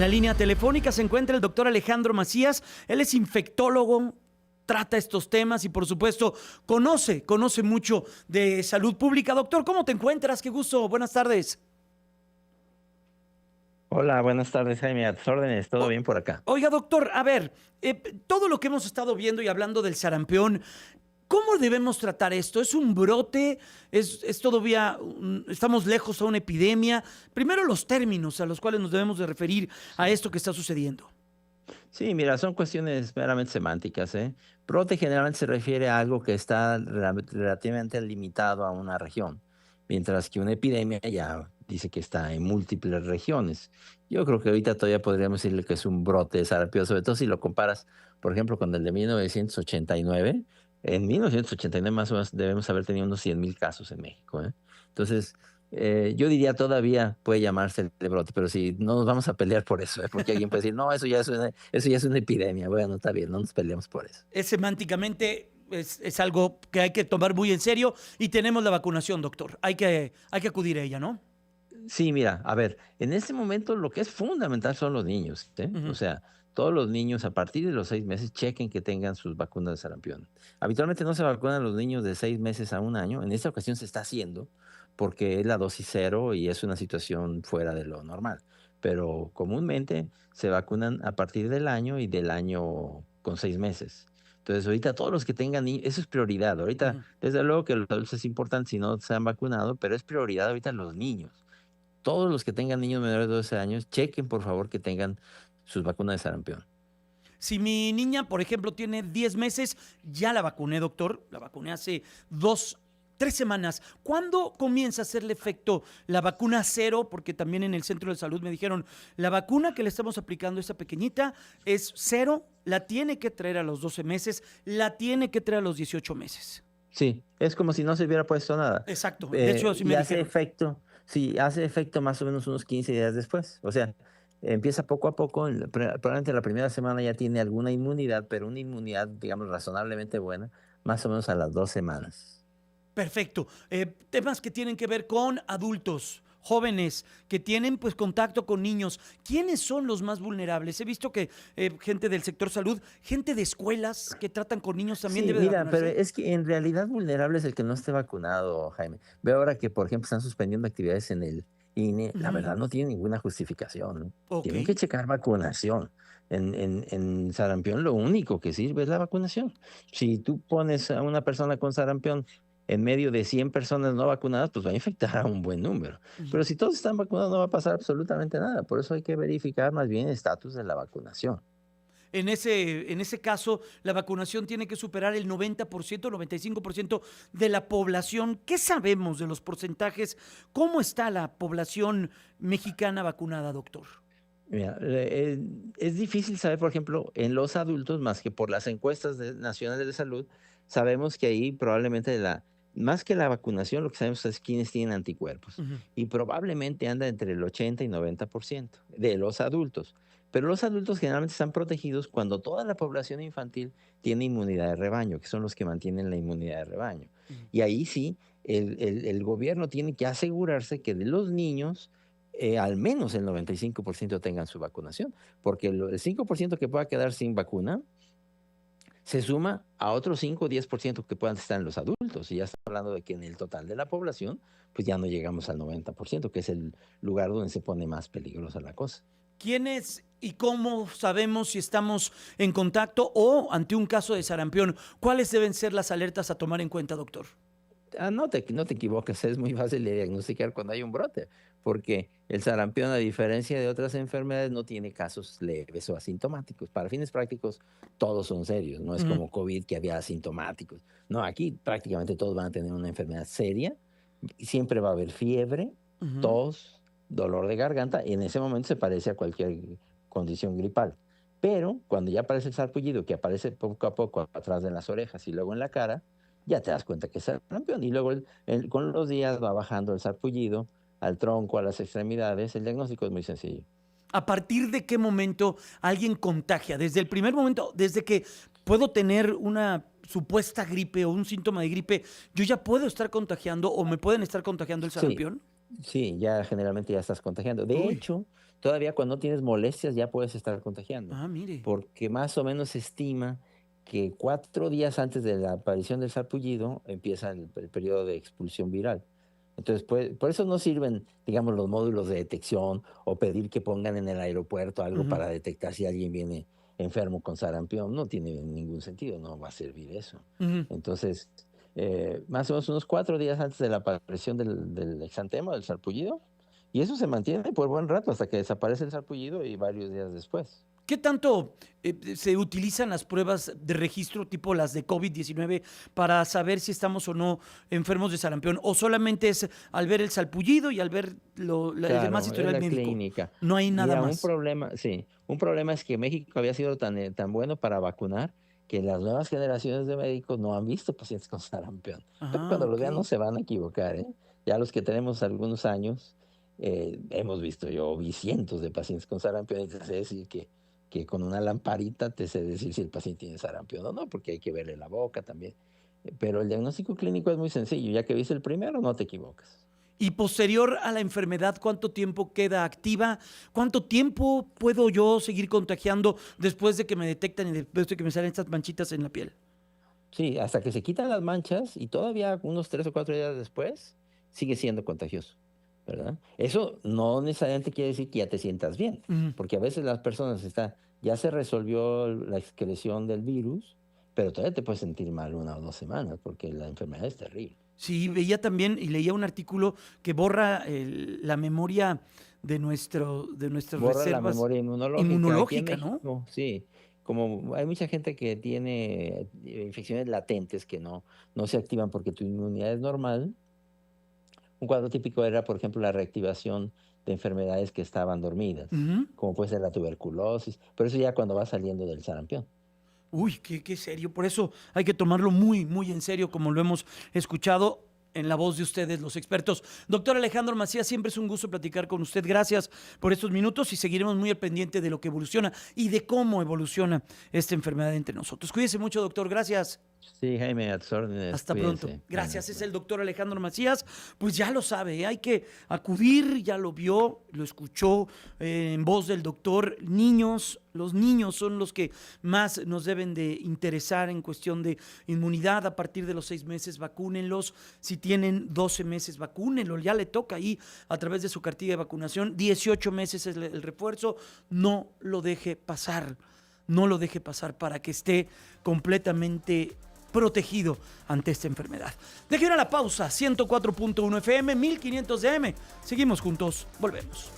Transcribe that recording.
En la línea telefónica se encuentra el doctor Alejandro Macías. Él es infectólogo, trata estos temas y por supuesto conoce mucho de salud pública. Doctor, ¿cómo te encuentras? Qué gusto, buenas tardes. Hola, buenas tardes, Jaime. A tus órdenes, ¿todo O- bien por acá? Oiga, doctor, a ver, todo lo que hemos estado viendo y hablando del sarampión, ¿cómo debemos tratar esto? ¿Es un brote? ¿Es todavía, estamos lejos a una epidemia? Primero los términos a los cuales nos debemos de referir a esto que está sucediendo. Sí, mira, son cuestiones meramente semánticas, ¿eh? Brote generalmente se refiere a algo que está relativamente limitado a una región, mientras que una epidemia ya dice que está en múltiples regiones. Yo creo que ahorita todavía podríamos decirle que es un brote de sarampión, sobre todo si lo comparas, por ejemplo, con el de 1989. En 1989 más o menos debemos haber tenido unos 100,000 casos en México, ¿eh? Entonces, yo diría todavía puede llamarse de brote, pero sí, no nos vamos a pelear por eso, ¿eh? Porque alguien puede decir, no, eso ya es una epidemia. Bueno, está bien, no nos peleemos por eso. Es semánticamente, es algo que hay que tomar muy en serio y tenemos la vacunación, doctor. Hay que acudir a ella, ¿no? Sí, mira, a ver, en este momento lo que es fundamental son los niños, ¿eh? O Ujú. sea, todos los niños a partir de los 6 meses chequen que tengan sus vacunas de sarampión. Habitualmente no se vacunan los niños de 6 meses a un año. En esta ocasión se está haciendo porque es la dosis cero y es una situación fuera de lo normal. Pero comúnmente se vacunan a partir del año y del año con 6 meses. Entonces, ahorita todos los que tengan niños, eso es prioridad. Ahorita, Ujú. desde luego que los adultos es importante si no se han vacunado, pero es prioridad ahorita los niños. Todos los que tengan niños menores de 12 años, chequen por favor que tengan sus vacunas de sarampión. Si mi niña, por ejemplo, tiene 10 meses, ya la vacuné, doctor. La vacuné hace 3 semanas. ¿Cuándo comienza a hacerle efecto la vacuna cero? Porque también en el centro de salud me dijeron, la vacuna que le estamos aplicando a esta pequeñita es cero, la tiene que traer a los 12 meses, la tiene que traer a los 18 meses. Sí, es como si no se hubiera puesto nada. Exacto, de hecho sí Y me hace dijeron. efecto, sí, hace efecto más o menos unos 15 días después. O sea, empieza poco a poco, probablemente la primera semana ya tiene alguna inmunidad, pero una inmunidad, digamos, razonablemente buena, más o menos a las 2 semanas. Perfecto. Temas que tienen que ver con adultos, jóvenes, que tienen pues contacto con niños. ¿Quiénes son los más vulnerables? He visto que gente del sector salud, gente de escuelas que tratan con niños también Sí, debe de mira, pero vacunarse. es que en realidad vulnerable es el que no esté vacunado, Jaime. Veo ahora que, por ejemplo, están suspendiendo actividades en el INE. La Ujú. verdad no tiene ninguna justificación, ¿no? Ok. Tienen que checar vacunación. En sarampión lo único que sirve es la vacunación. Si tú pones a una persona con sarampión en medio de 100 personas no vacunadas, pues va a infectar a un buen número. Ujú. Pero si todos están vacunados no va a pasar absolutamente nada. Por eso hay que verificar más bien el estatus de la vacunación. En ese caso, la vacunación tiene que superar el 90%, 95% de la población. ¿Qué sabemos de los porcentajes? ¿Cómo está la población mexicana vacunada, doctor? Mira, es difícil saber, por ejemplo, en los adultos, más que por las encuestas nacionales de salud, sabemos que ahí probablemente más que la vacunación, lo que sabemos es quiénes tienen anticuerpos. Ujú. Y probablemente anda entre el 80 y 90% de los adultos. Pero los adultos generalmente están protegidos cuando toda la población infantil tiene inmunidad de rebaño, que son los que mantienen la inmunidad de rebaño. Ujú. Y ahí sí, el gobierno tiene que asegurarse que de los niños al menos el 95% tengan su vacunación, porque el 5% que pueda quedar sin vacuna se suma a otros 5 o 10% que puedan estar en los adultos. Y ya está hablando de que en el total de la población, pues ya no llegamos al 90%, que es el lugar donde se pone más peligrosa la cosa. ¿Quiénes y cómo sabemos si estamos en contacto o ante un caso de sarampión? ¿Cuáles deben ser las alertas a tomar en cuenta, doctor? No te equivoques, es muy fácil de diagnosticar cuando hay un brote, porque el sarampión, a diferencia de otras enfermedades, no tiene casos leves o asintomáticos. Para fines prácticos, todos son serios, no es Ujú. como COVID que había asintomáticos. No, aquí prácticamente todos van a tener una enfermedad seria, y siempre va a haber fiebre, Ujú. tos, dolor de garganta, y en ese momento se parece a cualquier condición gripal. Pero cuando ya aparece el sarpullido, que aparece poco a poco atrás de las orejas y luego en la cara, ya te das cuenta que es sarampión. Y luego con los días va bajando el sarpullido al tronco, a las extremidades. El diagnóstico es muy sencillo. ¿A partir de qué momento alguien contagia? Desde el primer momento, desde que puedo tener una supuesta gripe o un síntoma de gripe, yo ya puedo estar contagiando o me pueden estar contagiando el Sí, sarampión. sí, ya generalmente ya estás contagiando. De Uy. hecho, todavía cuando no tienes molestias ya puedes estar contagiando, Ah, mire. porque más o menos se estima que 4 días antes de la aparición del sarpullido empieza el periodo de expulsión viral. Entonces, pues, por eso no sirven, digamos, los módulos de detección o pedir que pongan en el aeropuerto algo Ujú, para detectar si alguien viene enfermo con sarampión. No tiene ningún sentido, no va a servir eso. ujú. Entonces, más o menos unos 4 días antes de la aparición del exantema, del sarpullido, y eso se mantiene por buen rato hasta que desaparece el sarpullido y varios días después. ¿Qué tanto se utilizan las pruebas de registro tipo las de COVID-19 para saber si estamos o no enfermos de sarampión? ¿O solamente es al ver el salpullido y al ver el demás Claro, es historial la médico? clínica. No hay nada Mira, un más. problema, sí, un problema es que México había sido tan bueno para vacunar que las nuevas generaciones de médicos no han visto pacientes con sarampión. Pero Ah, cuando lo ok. vean no se van a equivocar, ¿eh? Ya los que tenemos algunos años, hemos visto, yo vi cientos de pacientes con sarampión y te sé decir que con una lamparita te sé decir si el paciente tiene sarampión o no, porque hay que verle la boca también. Pero el diagnóstico clínico es muy sencillo, ya que viste el primero, no te equivocas. Y posterior a la enfermedad, ¿cuánto tiempo queda activa? ¿Cuánto tiempo puedo yo seguir contagiando después de que me detectan y después de que me salen estas manchitas en la piel? Sí, hasta que se quitan las manchas y todavía unos 3 o 4 días después sigue siendo contagioso, ¿verdad? Eso no necesariamente quiere decir que ya te sientas bien, Ujú. porque a veces las personas ya se resolvió la excreción del virus, pero todavía te puedes sentir mal 1 o 2 semanas porque la enfermedad es terrible. Sí, veía también y leía un artículo que borra la memoria de nuestras Borra la reservas memoria inmunológica. Aquí en inmunológica, ¿no? México, sí, como hay mucha gente que tiene infecciones latentes que no se activan porque tu inmunidad es normal. Un cuadro típico era, por ejemplo, la reactivación de enfermedades que estaban dormidas, Ujú. como puede ser la tuberculosis, pero eso ya cuando va saliendo del sarampión. Uy, qué serio. Por eso hay que tomarlo muy, muy en serio, como lo hemos escuchado en la voz de ustedes, los expertos. Doctor Alejandro Macías, siempre es un gusto platicar con usted. Gracias por estos minutos y seguiremos muy al pendiente de lo que evoluciona y de cómo evoluciona esta enfermedad entre nosotros. Cuídese mucho, doctor. Gracias. Sí, Jaime, a tus órdenes, Hasta pronto. cuídense. Bueno, Gracias. Es bye. el doctor Alejandro Macías. Pues ya lo sabe, ¿eh? Hay que acudir, ya lo vio, lo escuchó en voz del doctor. Niños, los niños son los que más nos deben de interesar en cuestión de inmunidad. A partir de los 6 meses, vacúnenlos. Si tienen 12 meses, vacúnenlos. Ya le toca ahí a través de su cartilla de vacunación. 18 meses es el refuerzo. No lo deje pasar. No lo deje pasar para que esté completamente protegido ante esta enfermedad. Deje ir a la pausa, 104.1 FM, 1500 DM. Seguimos juntos, volvemos.